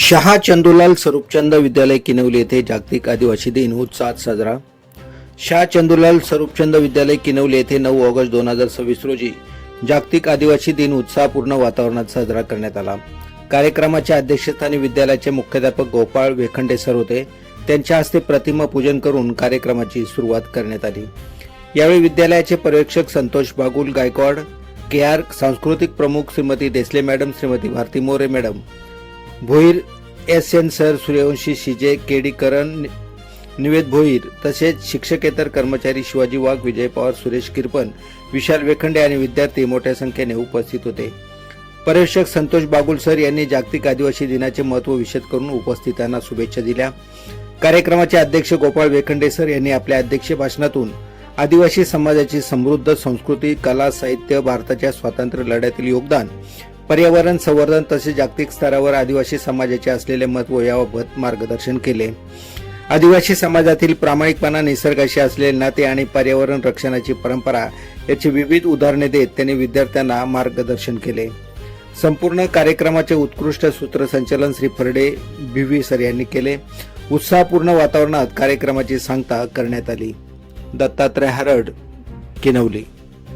शहा चंदूलाल स्वरूपचंद विद्यालय किनवली येथे जागतिक आदिवासी दिन उत्साहात साजरा। शहा चंदूलाल स्वरूपचंद विद्यालय किनवली येथे 9 ऑगस्ट 2026 रोजी जागतिक आदिवासी दिन उत्साहपूर्ण वातावरणात साजरा करण्यात आला। कार्यक्रमाच्या अध्यक्षस्थानी विद्यालयाचे मुख्याध्यापक गोपाळ वेखंडे सर होते। त्यांच्या हस्ते प्रतिमा पूजन करून कार्यक्रमाची सुरुवात करण्यात आली। यावेळी विद्यालयाचे पर्यवेक्षक संतोष बागुल गायकवाड, केआर सांस्कृतिक प्रमुख Shrimati Desle madam, Shrimati Bharati More madam, Bhoir SN. Sir, Suryavanshi CJ, KD Karan, Nived Bhoir तसेच शिक्षकेतर कर्मचारी शिवाजी वाघ, विजय पवार, सुरेश किरपन, विशाल वेखंडे आणि विद्यार्थी मोठ्या संख्येने उपस्थित होते। पर्यवेक्षक संतोष बागुल सर यांनी जागतिक आदिवासी दिनाचे महत्त्व विशद करून उपस्थितांना शुभेच्छा दिल्या। कार्यक्रमाचे अध्यक्ष गोपाळ वेखंडे सर यांनी आपल्या अध्यक्षीय भाषणातून आदिवासी समाजाची समृद्ध संस्कृती, कला, साहित्य, भारताच्या स्वातंत्र्य लढ्यातील योगदान, पर्यावरण संवर्धन तसेच जागतिक स्तरावर आदिवासी समाजाचे असलेले महत्त्व याबाबत मार्गदर्शन केले। आदिवासी समाजातील प्रामाणिकपणा, निसर्गाशी असलेले नाते आणि पर्यावरण रक्षणाची परंपरा याची विविध उदाहरणे देत त्यांनी विद्यार्थ्यांना मार्गदर्शन केले। संपूर्ण कार्यक्रमाचे उत्कृष्ट सूत्रसंचालन श्री फरडे भिवी सर यांनी केले। उत्साहपूर्ण वातावरणात कार्यक्रमाची सांगता करण्यात आली। दत्तात्रय हरड, किनवली।